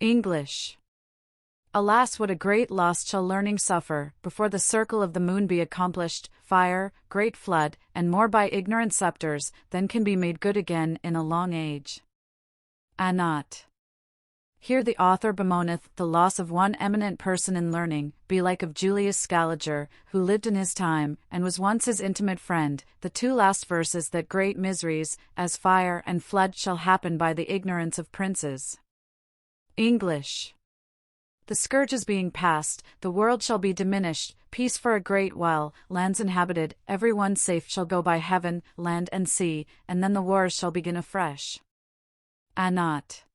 English. Alas, what a great loss shall learning suffer, before the circle of the moon be accomplished, fire, great flood, and more by ignorant scepters, than can be made good again in a long age. Not. Here the author bemoaneth the loss of one eminent person in learning, belike of Julius Scaliger, who lived in his time, and was once his intimate friend. The two last verses, that great miseries, as fire and flood, shall happen by the ignorance of princes. English. The scourges being past, the world shall be diminished, peace for a great while, lands inhabited, every one safe shall go by heaven, land and sea, and then the wars shall begin afresh. Not.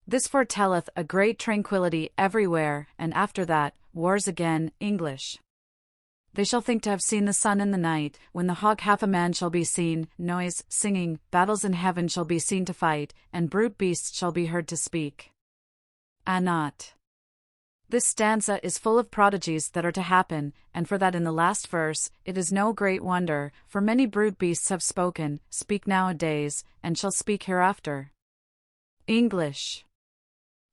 This foretelleth a great tranquillity everywhere, and after that, wars again. English. They shall think to have seen the sun in the night, when the hog half a man shall be seen, noise, singing, battles in heaven shall be seen to fight, and brute beasts shall be heard to speak. Not. This stanza is full of prodigies that are to happen, and for that in the last verse, it is no great wonder, for many brute beasts have spoken, speak nowadays, and shall speak hereafter. English.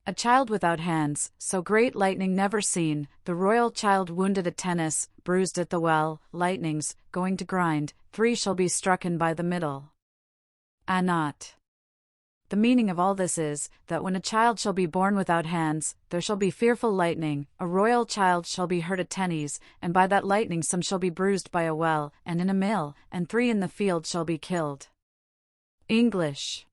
A child without hands, so great lightning never seen, the royal child wounded at tennis, bruised at the well, lightnings, going to grind, 3 shall be strucken by the middle. Not. The meaning of all this is, that when a child shall be born without hands, there shall be fearful lightning, a royal child shall be hurt at tennis, and by that lightning some shall be bruised by a well, and in a mill, and 3 in the field shall be killed. English.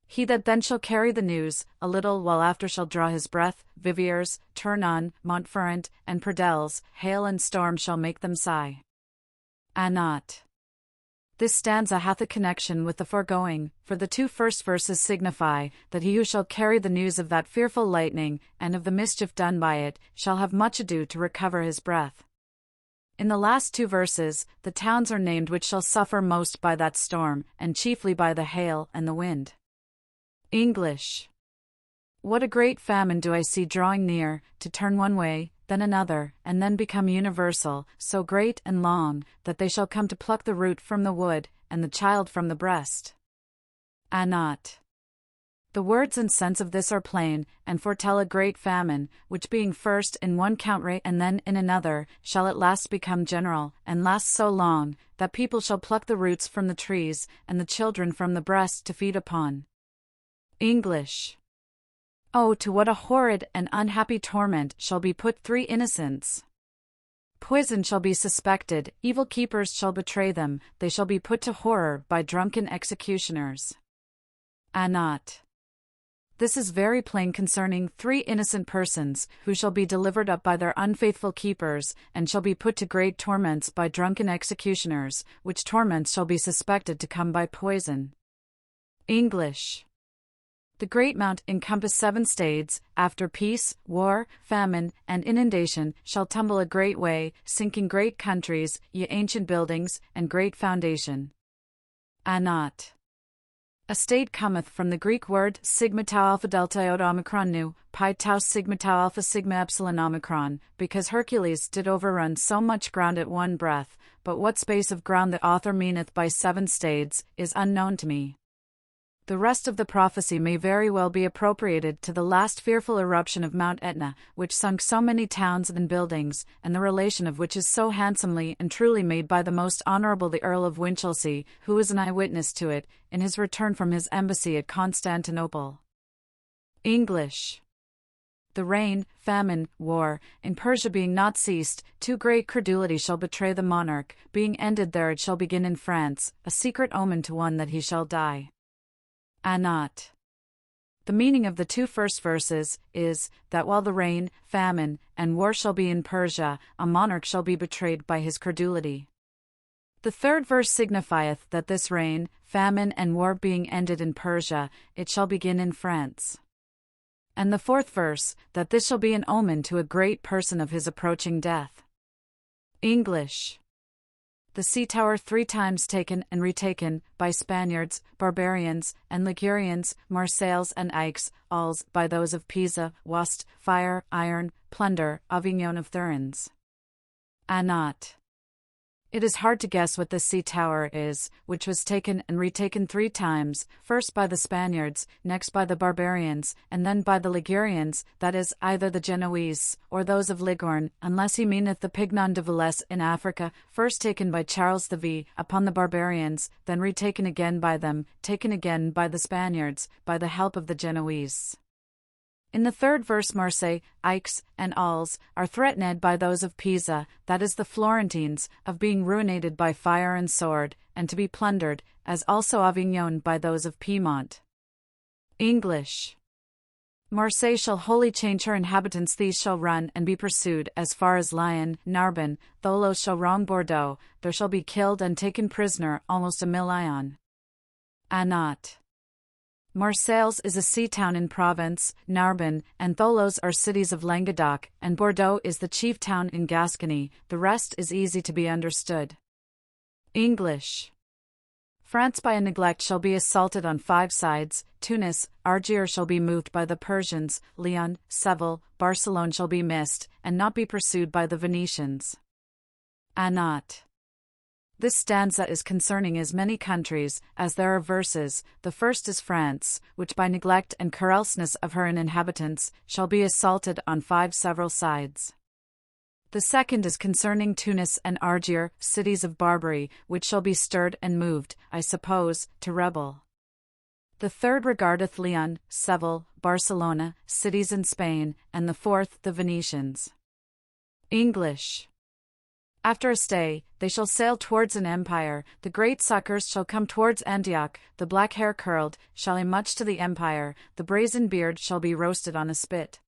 He that then shall carry the news, a little while after shall draw his breath, Viviers, Tournon, Montferrand, and Pradelles, hail and storm shall make them sigh. Not. This stanza hath a connection with the foregoing, for the 2 first verses signify, that he who shall carry the news of that fearful lightning, and of the mischief done by it, shall have much ado to recover his breath. In the last 2 verses, the towns are named which shall suffer most by that storm, and chiefly by the hail and the wind. English. What a great famine do I see drawing near, to turn one way, then another, and then become universal, so great and long, that they shall come to pluck the root from the wood, and the child from the breast. Not. The words and sense of this are plain, and foretell a great famine, which being first in one country and then in another, shall at last become general, and last so long, that people shall pluck the roots from the trees, and the children from the breast to feed upon. English. Oh, to what a horrid and unhappy torment shall be put 3 innocents! Poison shall be suspected, evil keepers shall betray them, they shall be put to horror by drunken executioners. Not. This is very plain concerning 3 innocent persons, who shall be delivered up by their unfaithful keepers, and shall be put to great torments by drunken executioners, which torments shall be suspected to come by poison. English. The great mount encompass 7 stades, after peace, war, famine, and inundation, shall tumble a great way, sinking great countries, ye ancient buildings, and great foundation. Not. A stade cometh from the Greek word sigma tau alpha delta iota omicron nu, pi tau sigma tau alpha sigma epsilon omicron, because Hercules did overrun so much ground at one breath, but what space of ground the author meaneth by 7 stades, is unknown to me. The rest of the prophecy may very well be appropriated to the last fearful eruption of Mount Etna, which sunk so many towns and buildings, and the relation of which is so handsomely and truly made by the most honourable the Earl of Winchelsea, who was an eyewitness to it, in his return from his embassy at Constantinople. English. The reign, famine, war, in Persia being not ceased, too great credulity shall betray the monarch, being ended there it shall begin in France, a secret omen to one that he shall die. Not. The meaning of the 2 first verses is, that while the reign, famine, and war shall be in Persia, a monarch shall be betrayed by his credulity. The 3rd verse signifieth that this reign, famine, and war being ended in Persia, it shall begin in France. And the 4th verse, that this shall be an omen to a great person of his approaching death. English. The sea tower 3 times taken and retaken, by Spaniards, barbarians, and Ligurians, Marseilles and Aix, alls by those of Pisa, Wust, fire, iron, plunder, Avignon of Thurins. Not. It is hard to guess what this sea tower is, which was taken and retaken 3 times, first by the Spaniards, next by the barbarians, and then by the Ligurians, that is, either the Genoese, or those of Ligorn, unless he meaneth the Pignon de Valais in Africa, first taken by Charles the V, upon the barbarians, then retaken again by them, taken again by the Spaniards, by the help of the Genoese. In the 3rd verse Marseille, Aix, and Arles, are threatened by those of Pisa, that is the Florentines, of being ruinated by fire and sword, and to be plundered, as also Avignon by those of Piedmont. English. Marseille shall wholly change her inhabitants, these shall run and be pursued as far as Lyon, Narbonne, Tholos shall wrong Bordeaux, there shall be killed and taken prisoner almost 1,000,000. Anat. Marseilles is a sea town in Provence, Narbonne and Tholos are cities of Languedoc, and Bordeaux is the chief town in Gascony, the rest is easy to be understood. English. France by a neglect shall be assaulted on 5 sides, Tunis, Argier shall be moved by the Persians, Lyon, Seville, Barcelone shall be missed, and not be pursued by the Venetians. Anat. This stanza is concerning as many countries, as there are verses. The first is France, which by neglect and carelessness of her inhabitants, shall be assaulted on 5 several sides. The second is concerning Tunis and Argier, cities of Barbary, which shall be stirred and moved, I suppose, to rebel. The third regardeth Lyon, Seville, Barcelona, cities in Spain, and the fourth the Venetians. English. After a stay, they shall sail towards an empire, the great suckers shall come towards Antioch, the black hair curled, shall aim much to the empire, the brazen beard shall be roasted on a spit.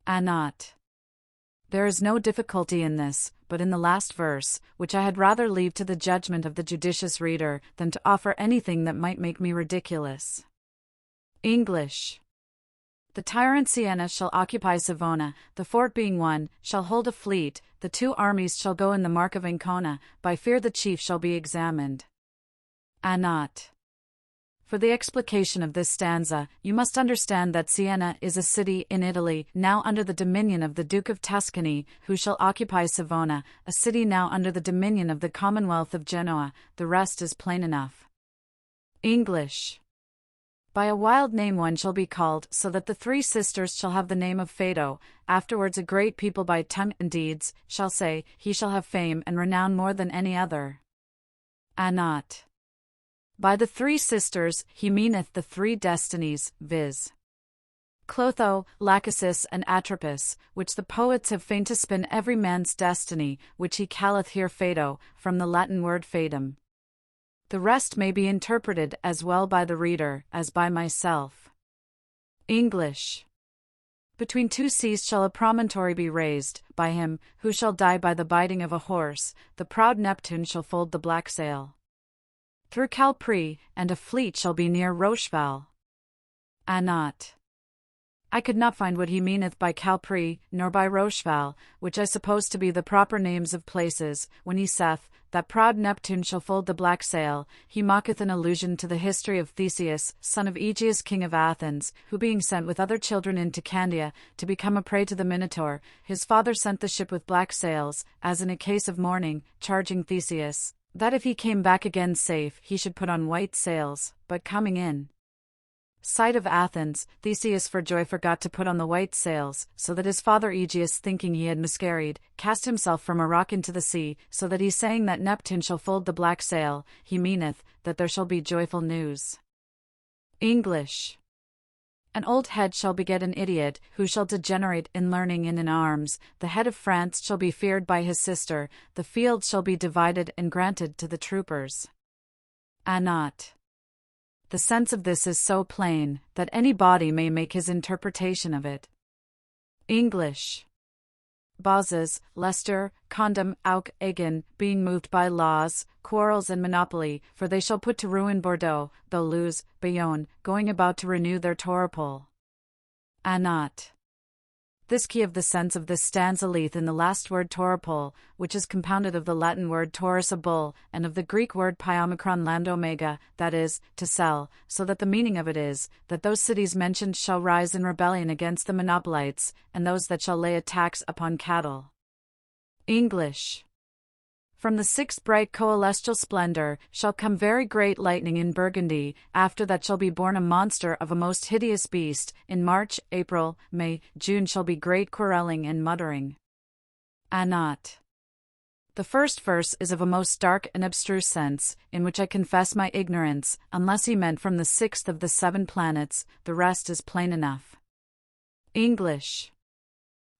Anat. There is no difficulty in this, but in the last verse, which I had rather leave to the judgment of the judicious reader, than to offer anything that might make me ridiculous. English. The tyrant Siena shall occupy Savona, the fort being won, shall hold a fleet, the 2 armies shall go in the mark of Ancona, by fear the chief shall be examined. Anat. For the explication of this stanza, you must understand that Siena is a city in Italy, now under the dominion of the Duke of Tuscany, who shall occupy Savona, a city now under the dominion of the Commonwealth of Genoa, the rest is plain enough. English. By a wild name one shall be called, so that the 3 sisters shall have the name of Phaedo, afterwards a great people by tongue and deeds, shall say, he shall have fame and renown more than any other. Anat. By the 3 sisters, he meaneth the 3 destinies, viz. Clotho, Lachesis and Atropos, which the poets have feigned to spin every man's destiny, which he calleth here Phaedo, from the Latin word fadum. The rest may be interpreted as well by the reader as by myself. English. Between 2 seas shall a promontory be raised, by him, who shall die by the biting of a horse, the proud Neptune shall fold the black sail through Calpris, and a fleet shall be near Rocheval. Anat. I could not find what he meaneth by Calpris, nor by Rocheval, which I suppose to be the proper names of places, when he saith, that proud Neptune shall fold the black sail, he mocketh an allusion to the history of Theseus, son of Aegeus king of Athens, who being sent with other children into Candia, to become a prey to the Minotaur, his father sent the ship with black sails, as in a case of mourning, charging Theseus, that if he came back again safe he should put on white sails, but coming in sight of Athens, Theseus for joy forgot to put on the white sails, so that his father Aegeus, thinking he had miscarried, cast himself from a rock into the sea, so that he saying that Neptune shall fold the black sail, he meaneth, that there shall be joyful news. English. An old head shall beget an idiot, who shall degenerate in learning and in arms, the head of France shall be feared by his sister, the field shall be divided and granted to the troopers. Anat. The sense of this is so plain, that any body may make his interpretation of it. English. Bauses, Leicester, Condom, Auk, Agen, being moved by laws, quarrels and monopoly, for they shall put to ruin Bordeaux, Toulouse, Bayonne, going about to renew their toropole. Anat. This key of the sense of this stanza lieth in the last word toropole, which is compounded of the Latin word taurus a bull, and of the Greek word pi omicron lambda omega, that is, to sell, so that the meaning of it is, that those cities mentioned shall rise in rebellion against the monopolites, and those that shall lay a tax upon cattle. English. From the sixth bright coelestial splendor shall come very great lightning in Burgundy, after that shall be born a monster of a most hideous beast, in March, April, May, June shall be great quarrelling and muttering. Not. The first verse is of a most dark and abstruse sense, in which I confess my ignorance, unless he meant from the sixth of the 7 planets, the rest is plain enough. English.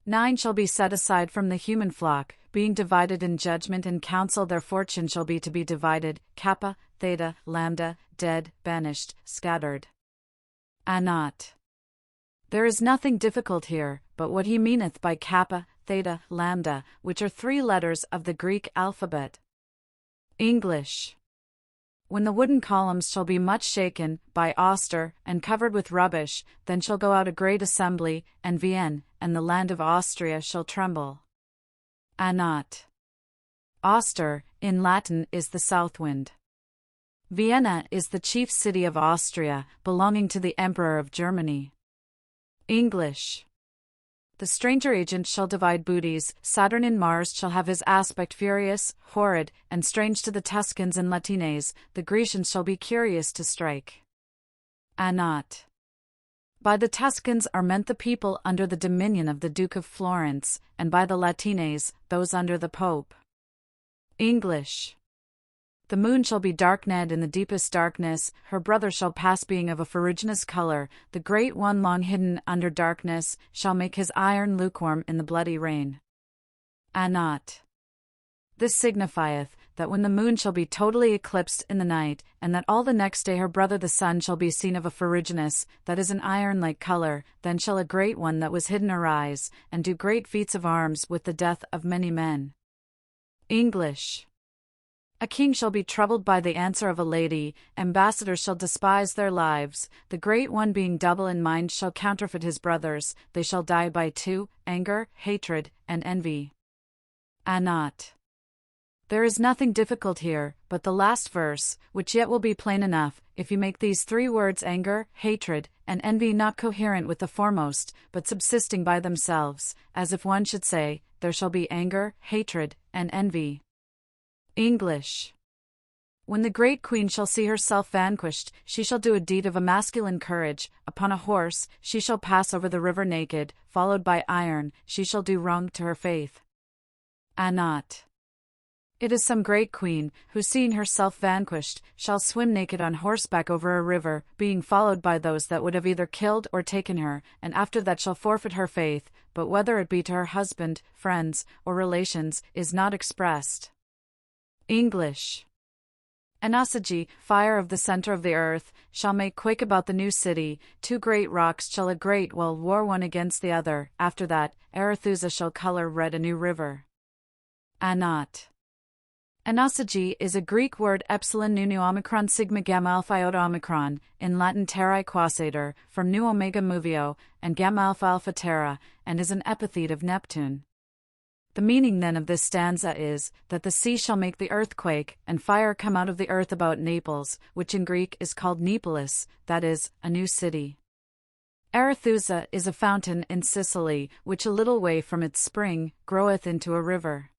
9 shall be set aside from the human flock, being divided in judgment and counsel their fortune shall be to be divided, kappa, theta, lambda, dead, banished, scattered. Not. There is nothing difficult here, but what he meaneth by kappa, theta, lambda, which are 3 letters of the Greek alphabet. English. When the wooden columns shall be much shaken, by Auster, and covered with rubbish, then shall go out a great assembly, and Vienne, and the land of Austria shall tremble. Not. Auster, in Latin, is the south wind. Vienna is the chief city of Austria, belonging to the Emperor of Germany. English. The stranger agent shall divide booties, Saturn in Mars shall have his aspect furious, horrid, and strange to the Tuscans and Latines, the Grecians shall be curious to strike. Not. By the Tuscans are meant the people under the dominion of the Duke of Florence, and by the Latines, those under the Pope. English. The moon shall be dark-ned in the deepest darkness, her brother shall pass being of a ferruginous color, the great one long hidden under darkness, shall make his iron lukewarm in the bloody rain. Not. This signifieth, that when the moon shall be totally eclipsed in the night, and that all the next day her brother the sun shall be seen of a ferruginous, that is an iron-like color, then shall a great one that was hidden arise, and do great feats of arms with the death of many men. English. A king shall be troubled by the answer of a lady, ambassadors shall despise their lives, the great one being double in mind shall counterfeit his brothers, they shall die by 2, anger, hatred, and envy. Not. There is nothing difficult here, but the last verse, which yet will be plain enough, if you make these 3 words anger, hatred, and envy not coherent with the foremost, but subsisting by themselves, as if one should say, there shall be anger, hatred, and envy. English. When the great queen shall see herself vanquished, she shall do a deed of a masculine courage, upon a horse, she shall pass over the river naked, followed by iron, she shall do wrong to her faith. Not. It is some great queen, who seeing herself vanquished, shall swim naked on horseback over a river, being followed by those that would have either killed or taken her, and after that shall forfeit her faith, but whether it be to her husband, friends, or relations, is not expressed. English. An Osage, fire of the center of the earth, shall make quake about the new city, 2 great rocks shall a great well war one against the other, after that, Arethusa shall color red a new river. Not. An Osage is a Greek word epsilon nu nu omicron sigma gamma alpha iota omicron, in Latin terrae quasator, from nu omega movio, and gamma alpha alpha terra, and is an epithet of Neptune. The meaning then of this stanza is, that the sea shall make the earth quake, and fire come out of the earth about Naples, which in Greek is called Neapolis, that is, a new city. Arethusa is a fountain in Sicily, which a little way from its spring, groweth into a river.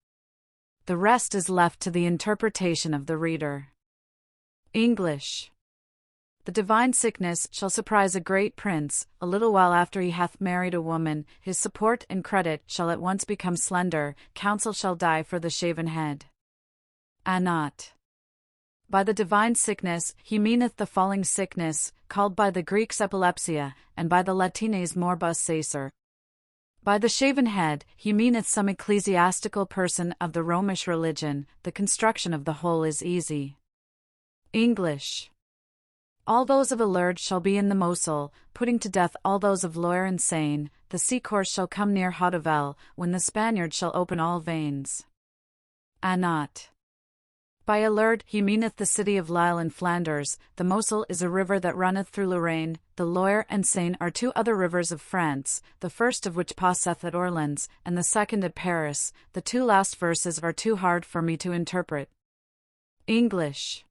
The rest is left to the interpretation of the reader. English. The divine sickness shall surprise a great prince, a little while after he hath married a woman, his support and credit shall at once become slender, counsel shall die for the shaven head. Not. By the divine sickness he meaneth the falling sickness, called by the Greeks epilepsia, and by the Latines morbus sacer. By the shaven head, he meaneth some ecclesiastical person of the Romish religion, the construction of the whole is easy. English. All those of Alert shall be in the Mosul, putting to death all those of Loire insane, the sea course shall come near Hodevel, when the Spaniard shall open all veins. Not. By Alert he meaneth the city of Lille in Flanders, the Mosul is a river that runneth through Lorraine, the Loire and Seine are 2 other rivers of France, the first of which passeth at Orleans, and the second at Paris, the 2 last verses are too hard for me to interpret. English.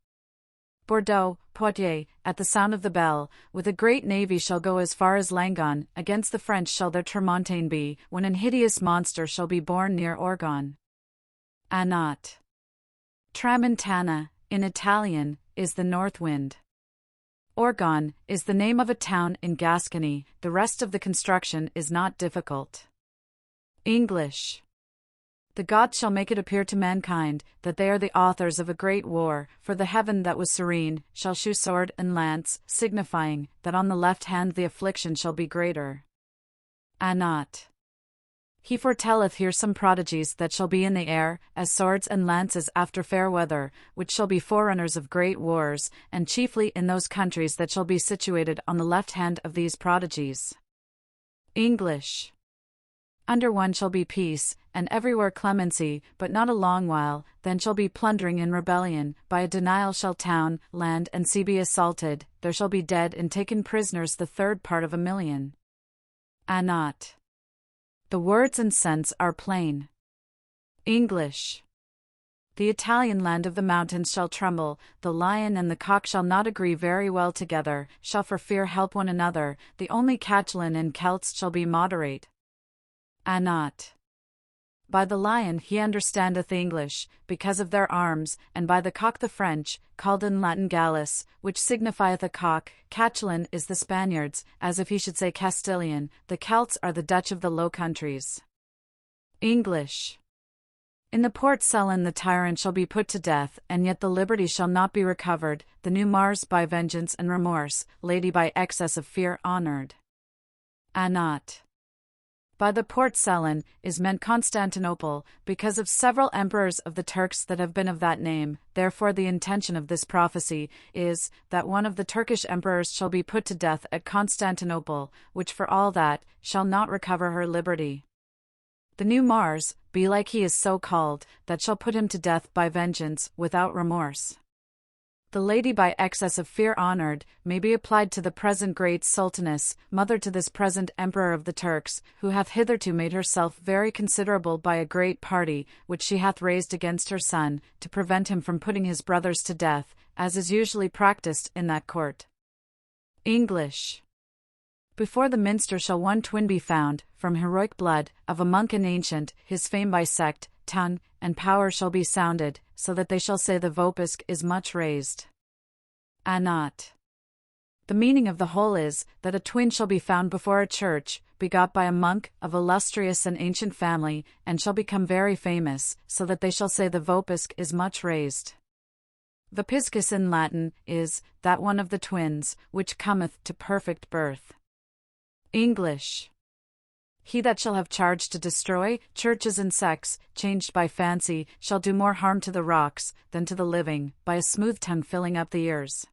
Bordeaux, Poitiers, at the sound of the bell, with a great navy shall go as far as Langon, against the French shall their Tremontaine be, when an hideous monster shall be born near Orgon. Not. Tramontana, in Italian, is the north wind. Orgon is the name of a town in Gascony. The rest of the construction is not difficult. English. The gods shall make it appear to mankind that they are the authors of a great war, for the heaven that was serene shall shew sword and lance, signifying that on the left hand the affliction shall be greater. Anat. He foretelleth here some prodigies that shall be in the air, as swords and lances after fair weather, which shall be forerunners of great wars, and chiefly in those countries that shall be situated on the left hand of these prodigies. English. Under one shall be peace, and everywhere clemency, but not a long while, then shall be plundering and rebellion, by a denial shall town, land and sea be assaulted, there shall be dead and taken prisoners the third part of 1,000,000. Anat. The words and sense are plain. English. The Italian land of the mountains shall tremble, the lion and the cock shall not agree very well together, shall for fear help one another, the only Catalan and Celts shall be moderate. Anat. By the lion he understandeth English, because of their arms, and by the cock the French, called in Latin Gallus, which signifieth a cock. Catalan is the Spaniards, as if he should say Castilian, the Celts are the Dutch of the Low Countries. English. In the Port Sullen the tyrant shall be put to death, and yet the liberty shall not be recovered, the new Mars by vengeance and remorse, lady by excess of fear honored. Anat. By the Port Sullen is meant Constantinople, because of several emperors of the Turks that have been of that name. Therefore the intention of this prophecy is, that one of the Turkish emperors shall be put to death at Constantinople, which for all that, shall not recover her liberty. The new Mars, belike he is so called, that shall put him to death by vengeance, without remorse. The lady by excess of fear honored, may be applied to the present great Sultaness, mother to this present Emperor of the Turks, who hath hitherto made herself very considerable by a great party, which she hath raised against her son, to prevent him from putting his brothers to death, as is usually practised in that court. English. Before the minster shall one twin be found, from heroic blood, of a monk and ancient, his fame by sect, tongue, and power shall be sounded, so that they shall say the Vopisc is much raised. Anat. The meaning of the whole is, that a twin shall be found before a church, begot by a monk, of illustrious and ancient family, and shall become very famous, so that they shall say the Vopisc is much raised. Vopiscus in Latin is, that one of the twins, which cometh to perfect birth. English. He that shall have charge to destroy churches and sects, changed by fancy, shall do more harm to the rocks than to the living, by a smooth tongue filling up the ears.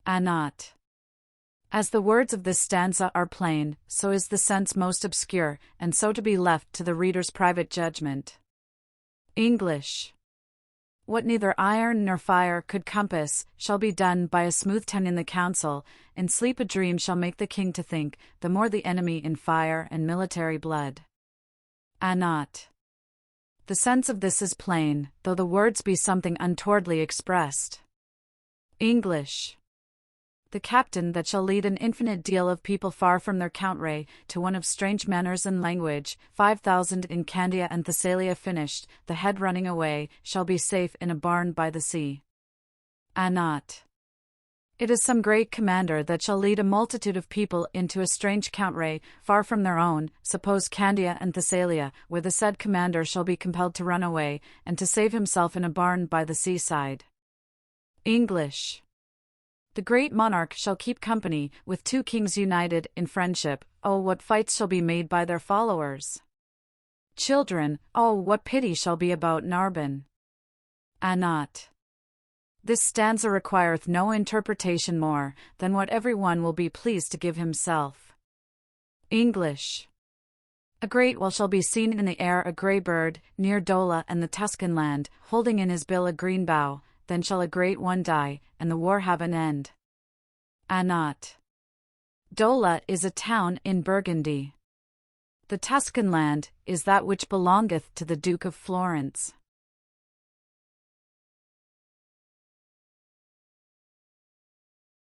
Anat. As the words of this stanza are plain, so is the sense most obscure, and so to be left to the reader's private judgment. English. What neither iron nor fire could compass, shall be done by a smooth tongue in the council. In sleep a dream shall make the king to think, the more the enemy in fire and military blood. Anat. The sense of this is plain, though the words be something untowardly expressed. English. The captain that shall lead an infinite deal of people far from their country, to one of strange manners and language, 5,000 in Candia and Thessalia finished, the head running away, shall be safe in a barn by the sea. Anat. It is some great commander that shall lead a multitude of people into a strange country, far from their own, suppose Candia and Thessalia, where the said commander shall be compelled to run away, and to save himself in a barn by the seaside. English. The great monarch shall keep company with two kings united in friendship. Oh, what fights shall be made by their followers! Children, oh, what pity shall be about Narbonne! Anat. This stanza requireth no interpretation more than what every one will be pleased to give himself. English. A great wall shall be seen in the air, a grey bird, near Dola and the Tuscan land, holding in his bill a green bough. Then shall a great one die, and the war have an end. Anat. Dola is a town in Burgundy. The Tuscan land is that which belongeth to the Duke of Florence.